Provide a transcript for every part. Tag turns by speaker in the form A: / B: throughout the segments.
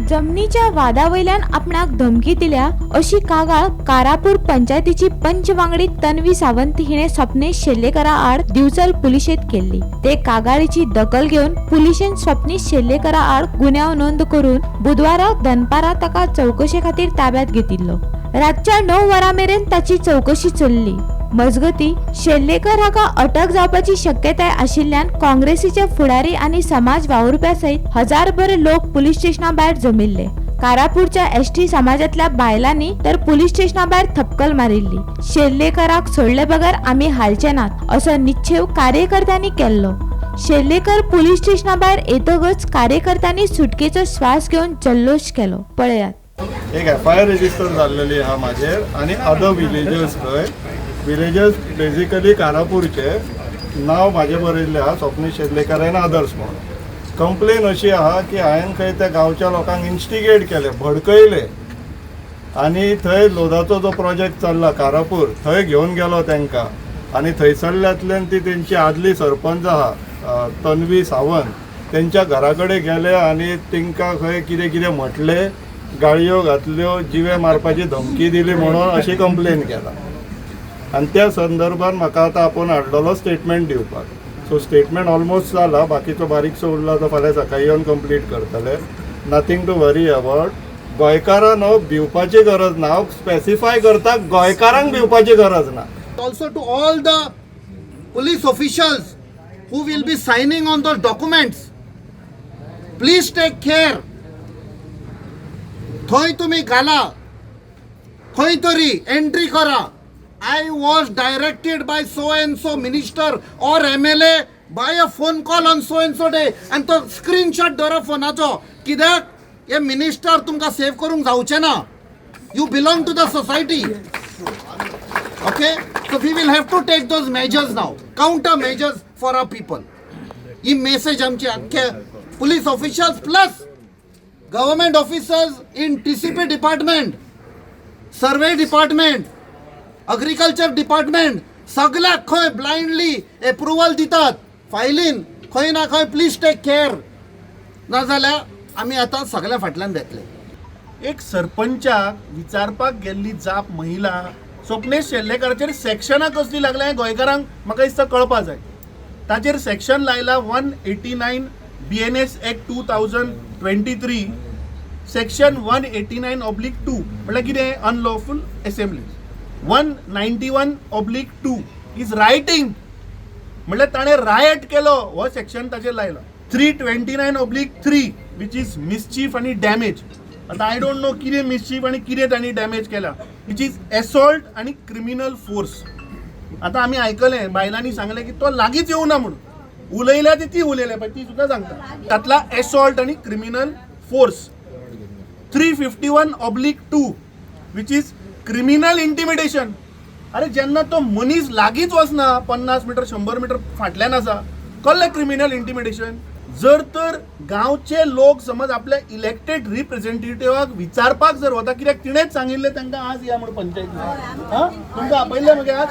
A: जमनीच्या वादावयल्यान आपणाक धमकी दिल्या अशी कागाळ कारापूर पंचायतीची पंच वांगडी तन्वी सावंत हिने स्वप्नेश शेल्लेकरा आड दिवचल पुलिशेत केली। ते कागाळीची दखल घेऊन पुलिशेन स्वप्नेश शेल्लेकरा आड गुन्यांव नोंद करून बुधवाराक दनपारा ताका चौकशे खातीर ताब्यात घेतिल्लो। रातच्या 9 वरां मेरेन ताची चौकशी चल्ली। मजगती शेल्लेकर हाका अटक जावपाची शक्यताय आशिल्ल्यान काँग्रेसीचे फुडारी आणि समाज वावुरप्या सयत हजारभर लोक पुलीस स्टेशना भायर जमिल्ले। कारापूरच्या एसटी समाजातल्या बायलांनी तर पुलीस स्टेशना भायर थपकल मारिल्ली। शेल्लेकराक सोडले बगर आम्ही हालचे नात असो निश्चय कार्यकर्त्यांनी केल्लो। शेल्लेकर पुलीस स्टेशना भायर येतगच कार्यकर्त्यांनी सुटकेचो श्वास घेऊन जल्लोष केलो। पळयात।
B: एक FIR रजिस्टर जाल्लेली आहा म्हाजेर आनी अदर विलेजर्स बेजिकली कारापूरचे नाव म्हाजे बरयल्लें आहा स्वप्नेश शेल्लेकर एंड अदर्स म्हणून। कंप्लेन अशी आहा की हांवें खंय त्या गांवच्या लोकांक इन्स्टिगेट केले, भडकयले आनी थंय लोदाचो जो प्रोजेक्ट चल्ला कारापूर थंय घेवन गेलो तांकां आनी थंयसरल्यांतल्यान ती तेंची आदली सरपंच आहा तन्वी सावंत तेंच्या घरा कडेन गेले आनी तांकां खंय कितें कितें म्हटलें, गाळयो घातल्यो, जिवे मारपाची धमकी दिली म्हणून अशी कंप्लेन केला। आणि त्या संदर्भात म्हाका आतां आपूण हाडलेलो स्टेटमेंट दिवपाक। सो स्टेटमेंट ऑलमोस्ट जाला, बाकीचो बारीकसो उरला तो फाल्यां सकाळीं येवन कंप्लीट करतले। Nothing to worry about. गोंयकारांक भिवपाची गरज ना, हांव स्पेसिफाय करता गोंयकारांक भिवपाची गरज ना।
C: Also to all the police officials who will be signing on those documents, please take care. थंय तुम्ही घाला, खंय तरी एंट्री करा। I was directed by so and so minister or MLA by a phone call on so and so day, and तो screenshot दवरा फोनाचो। कित्याक हे मिनिस्टर तुमकां सेव करूंक जावचे ना। You belong to the society. Okay, so we will have to take those measures now, counter measures for our people. He message आमची अख्खे police officials plus government officers in TCP department, survey department, agriculture department, सगळ्याक खंय blindly approval दितात फायलीन खंय ना खंय please take care, नाजाल्यार आमी आतां सगळ्या फाटल्यान देतले।
D: एक सरपंचाक विचारपाक गेल्ली जाप महिला स्वप्नेश शेल्लेकराचेर सेक्शनां कसली लागल्या हें गोंयकारांक म्हाका दिसता कळपा जाय। ताचेर सेक्शन लायला 189 BNS Act 2023 सेक्शन 189/2 म्हळ्यार कितें अनलॉफुल असेंब्ली। 191/2 इज रायटिंग म्हळ्यार ताणें रायट केलो हो सेक्शन ताचेर लायला। 329/3 विच इज मिसचीफ आनी डॅमेज। आता आय डोंट नो कितें मिसचीफ आनी कितें तांणी डॅमेज केला, विच इज एसॉल्ट आनी क्रिमिनल फोर्स। आता आमी आयकलें बायलांनी सांगलें की तो लागींच येवना म्हणून, उलयल्या ती उलयल्या पण ती सुद्दां सांगता तातला एसॉल्ट आनी criminal force. 351/2 which is criminal intimidation. अरे जेन्ना तो मनीस लागींच वचना 50 मीटर 100 मीटर फाटल्यान आसा, कसलें क्रिमिनल इंटिमिडेशन? जर तर गांवचे लोक समज आपल्या इलेक्टेड रिप्रेझेंटेटिव्हाक विचारपाक जर वता, कित्याक तिणेंच सांगिल्लें तांकां आज या म्हणून पंचायतीन, तुमकां आपयल्लें मगे आज?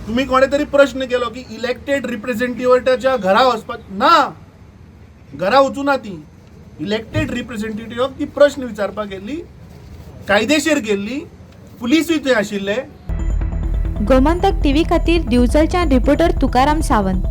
D: तुम्ही कोणे तरी प्रश्न केलो की इलेक्टेड रिप्रेझेंटेटिव्हाच्या घरा वचपाक ना, घरा वचूना ती इलेक्टेड रिप्रेझेंटेटिव्हाक ती प्रश्न विचारपाक गेल्ली, कायदेशीर गेल्ली, पुलिसूय थंय आशिल्ले।
A: गोमंतक टीव्ही खातीर दिवचलच्या रिपोर्टर तुकाराम सावंत।